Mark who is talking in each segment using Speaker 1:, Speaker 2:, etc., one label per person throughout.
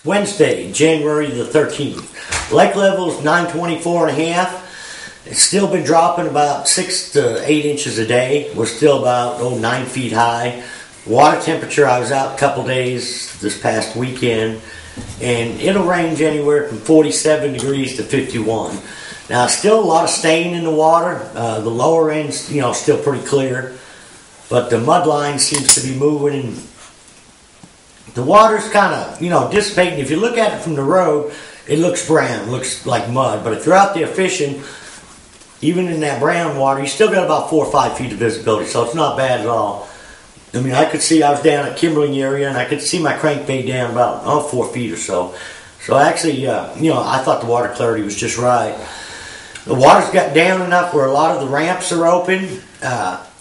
Speaker 1: Wednesday, January the 13th. Lake level is 924.5. It's still been dropping about 6 to 8 inches a day. We're still about 9 feet high. Water temperature, I was out a couple days this past weekend, and it'll range anywhere from 47 degrees to 51. Now, still a lot of stain in the water. The lower end's, still pretty clear, but the mud line seems to be moving, and the water's kind of, dissipating. If you look at it from the road, it looks brown, looks like mud. But if you're out there fishing, even in that brown water, you still got about 4 or 5 feet of visibility, so it's not bad at all. I mean, I was down at Kimberling area, and I could see my crankbait down about 4 feet or so. So actually, I thought the water clarity was just right. The water's got down enough where a lot of the ramps are open.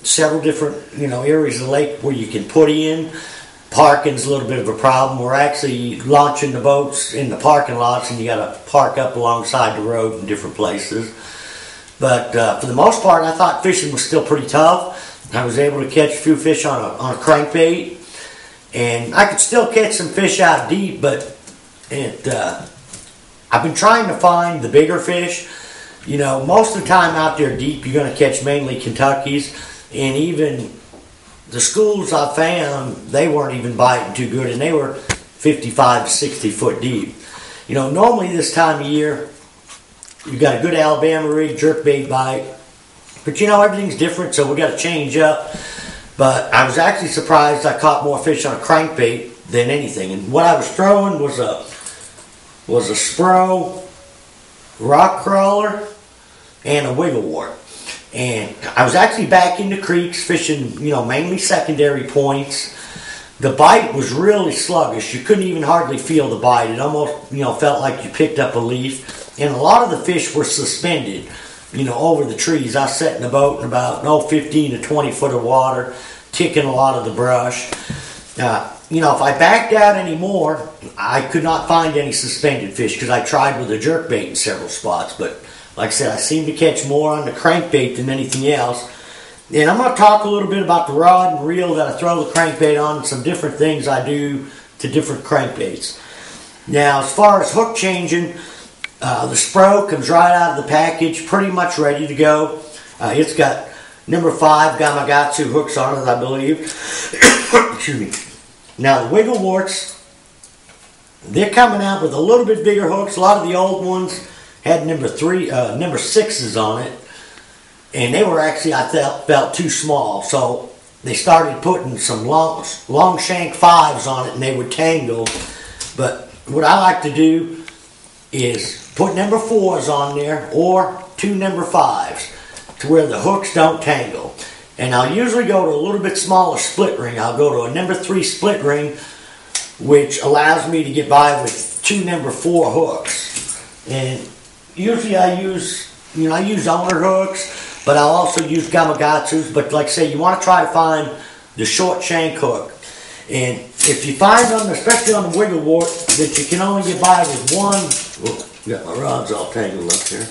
Speaker 1: Several different, areas of the lake where you can put in. Parking's a little bit of a problem. We're actually launching the boats in the parking lots, and you got to park up alongside the road in different places. But for the most part, I thought fishing was still pretty tough. I was able to catch a few fish on a crankbait, and I could still catch some fish out deep, but I've been trying to find the bigger fish. Most of the time out there deep, you're going to catch mainly Kentuckys, and even the schools I found, they weren't even biting too good, and they were 55 to 60 foot deep. Normally this time of year, you got a good Alabama rig jerkbait bite, but everything's different, so we got to change up. But I was actually surprised I caught more fish on a crankbait than anything. And what I was throwing was a Spro rock crawler and a wiggle wart. And I was actually back in the creeks fishing, mainly secondary points. The bite was really sluggish. You couldn't even hardly feel the bite. It almost, felt like you picked up a leaf. And a lot of the fish were suspended, over the trees. I was setting the boat in about 15 to 20 foot of water, kicking a lot of the brush. If I backed out anymore, I could not find any suspended fish because I tried with a jerkbait in several spots. But like I said, I seem to catch more on the crankbait than anything else. And I'm going to talk a little bit about the rod and reel that I throw the crankbait on and some different things I do to different crankbaits. Now, as far as hook changing, the Spro comes right out of the package, pretty much ready to go. It's got number 5 Gamakatsu hooks on it, I believe. Excuse me. Now, the wiggle warts, they're coming out with a little bit bigger hooks. A lot of the old ones had number 6s on it, and they were actually, I felt too small. So they started putting some long shank 5s on it, and they would tangle. But what I like to do is put number 4s on there or 2 number 5s to where the hooks don't tangle. And I'll usually go to a little bit smaller split ring. I'll go to a number 3 split ring, which allows me to get by with 2 number 4 hooks. And usually I use owner hooks, but I'll also use Gamakatsus. But like I say, you want to try to find the short shank hook. And if you find them, especially on the wiggle wart, that you can only get by with one, got my rods all tangled up here,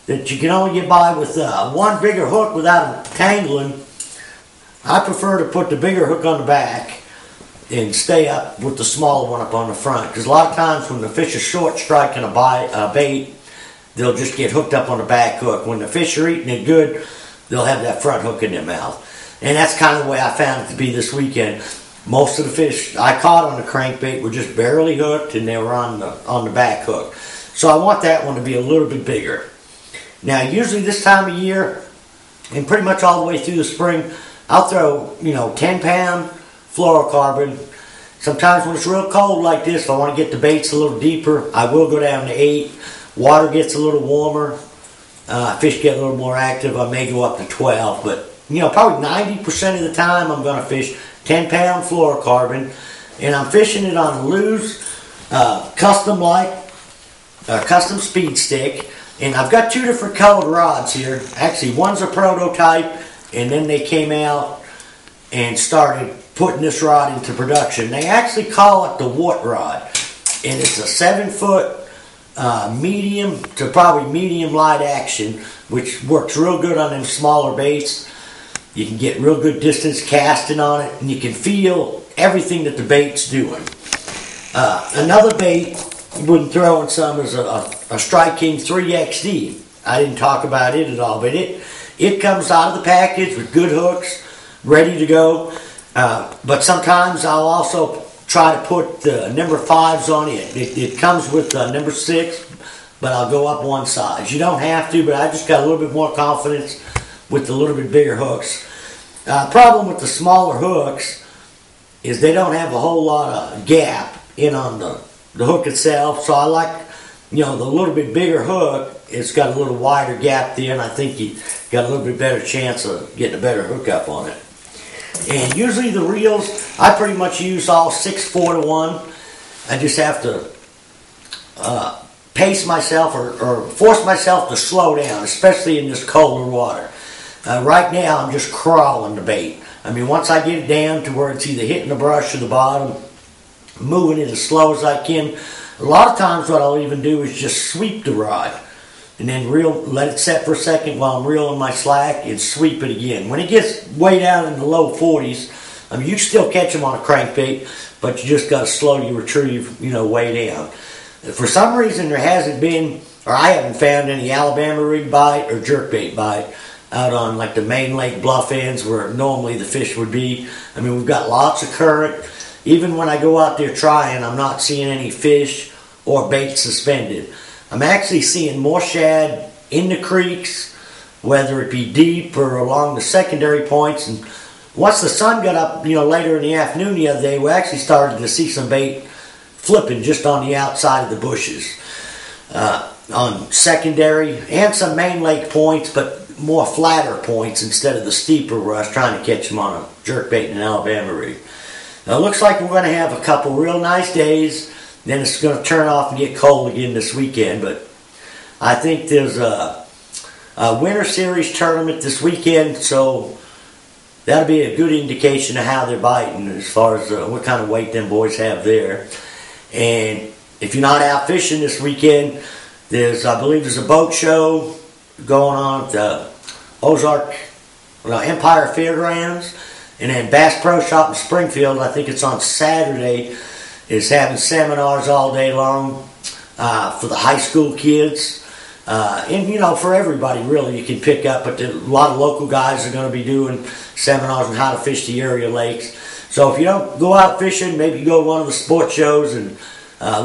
Speaker 1: that you can only get by with one bigger hook without them tangling, I prefer to put the bigger hook on the back and stay up with the smaller one up on the front. Because a lot of times when the fish are short striking a bait, they'll just get hooked up on the back hook. When the fish are eating it good, they'll have that front hook in their mouth. And that's kind of the way I found it to be this weekend. Most of the fish I caught on the crankbait were just barely hooked, and they were on the back hook. So I want that one to be a little bit bigger. Now, usually this time of year, and pretty much all the way through the spring, I'll throw, 10-pound fluorocarbon. Sometimes when it's real cold like this, if I want to get the baits a little deeper, I will go down to 8. Water gets a little warmer. Fish get a little more active. I may go up to 12. But, probably 90% of the time I'm going to fish 10-pound fluorocarbon. And I'm fishing it on a loose, custom speed stick. And I've got 2 different colored rods here. Actually, one's a prototype, and then they came out and started putting this rod into production. They actually call it the wart rod. And it's a 7-foot medium to probably medium light action, which works real good on them smaller baits. You can get real good distance casting on it, and you can feel everything that the bait's doing. Another bait you've been throwing some is a Strike King 3XD. I didn't talk about it at all, but it comes out of the package with good hooks, ready to go. But sometimes I'll also try to put number 5s on it. It comes with number 6, but I'll go up one size. You don't have to, but I just got a little bit more confidence with the little bit bigger hooks. Problem with the smaller hooks is they don't have a whole lot of gap in on the hook itself. So I like, the little bit bigger hook. It's got a little wider gap there, and I think you got a little bit better chance of getting a better hookup on it. And usually the reels, I pretty much use all 6-4 to 1. I just have to pace myself or force myself to slow down, especially in this colder water. Right now, I'm just crawling the bait. I mean, once I get it down to where it's either hitting the brush or the bottom, moving it as slow as I can. A lot of times what I'll even do is just sweep the rod and then let it set for a second while I'm reeling my slack and sweep it again. When it gets way down in the low 40s, I mean, you still catch them on a crankbait, but you just got to slowly retrieve, way down. For some reason, there hasn't been, or I haven't found any Alabama rig bite or jerkbait bite out on like the main lake bluff ends where normally the fish would be. I mean, we've got lots of current. Even when I go out there trying, I'm not seeing any fish or bait suspended. I'm actually seeing more shad in the creeks, whether it be deep or along the secondary points. And once the sun got up, later in the afternoon the other day, we actually started to see some bait flipping just on the outside of the bushes. On secondary and some main lake points, but more flatter points instead of the steeper where I was trying to catch them on a jerkbait and an Alabama rig. Now it looks like we're going to have a couple real nice days. Then it's going to turn off and get cold again this weekend. But I think there's a Winter Series tournament this weekend, so that'll be a good indication of how they're biting as far as what kind of weight them boys have there. And if you're not out fishing this weekend, I believe there's a boat show going on at the Ozark Empire Fairgrounds. And then Bass Pro Shop in Springfield, I think it's on Saturday, is having seminars all day long for the high school kids. And, for everybody, really, you can pick up. But a lot of local guys are going to be doing seminars on how to fish the area lakes. So if you don't go out fishing, maybe go to one of the sports shows and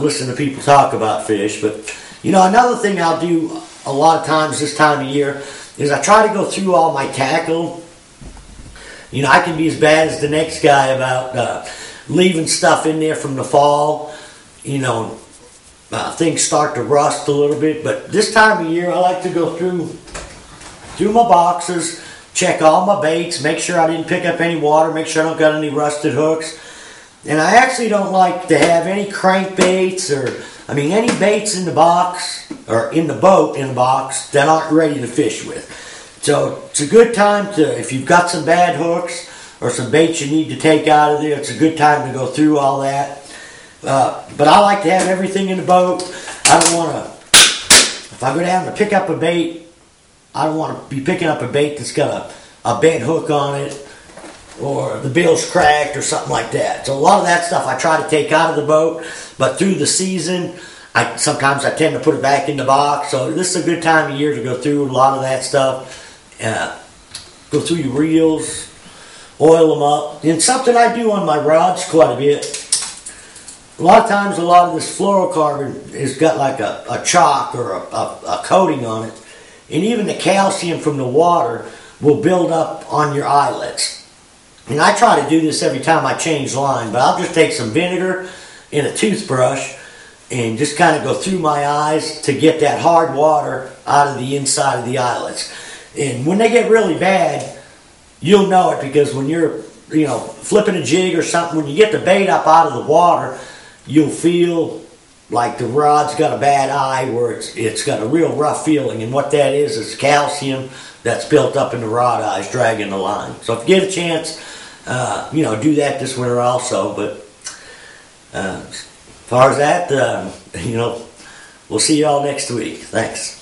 Speaker 1: listen to people talk about fish. But, another thing I'll do a lot of times this time of year is I try to go through all my tackle. I can be as bad as the next guy about leaving stuff in there from the fall. Things start to rust a little bit. But this time of year, I like to go through my boxes, check all my baits, make sure I didn't pick up any water, make sure I don't got any rusted hooks. And I actually don't like to have any crankbaits any baits in the box or in the boat in the box that aren't ready to fish with. So it's a good time if you've got some bad hooks or some baits you need to take out of there, it's a good time to go through all that. But I like to have everything in the boat. I don't want to, if I go down to pick up a bait, I don't want to be picking up a bait that's got a bent hook on it or the bill's cracked or something like that. So a lot of that stuff I try to take out of the boat, but through the season, sometimes I tend to put it back in the box. So this is a good time of year to go through a lot of that stuff. Go through your reels, oil them up. And something I do on my rods quite a bit. A lot of times, a lot of this fluorocarbon has got like a chalk or a coating on it. And even the calcium from the water will build up on your eyelets. And I try to do this every time I change line, but I'll just take some vinegar and a toothbrush and just kind of go through my eyes to get that hard water out of the inside of the eyelets. And when they get really bad, you'll know it because when you're, flipping a jig or something, when you get the bait up out of the water, you'll feel like the rod's got a bad eye where it's got a real rough feeling. And what that is calcium that's built up in the rod eyes dragging the line. So if you get a chance, do that this winter also. But as far as that, we'll see you all next week. Thanks.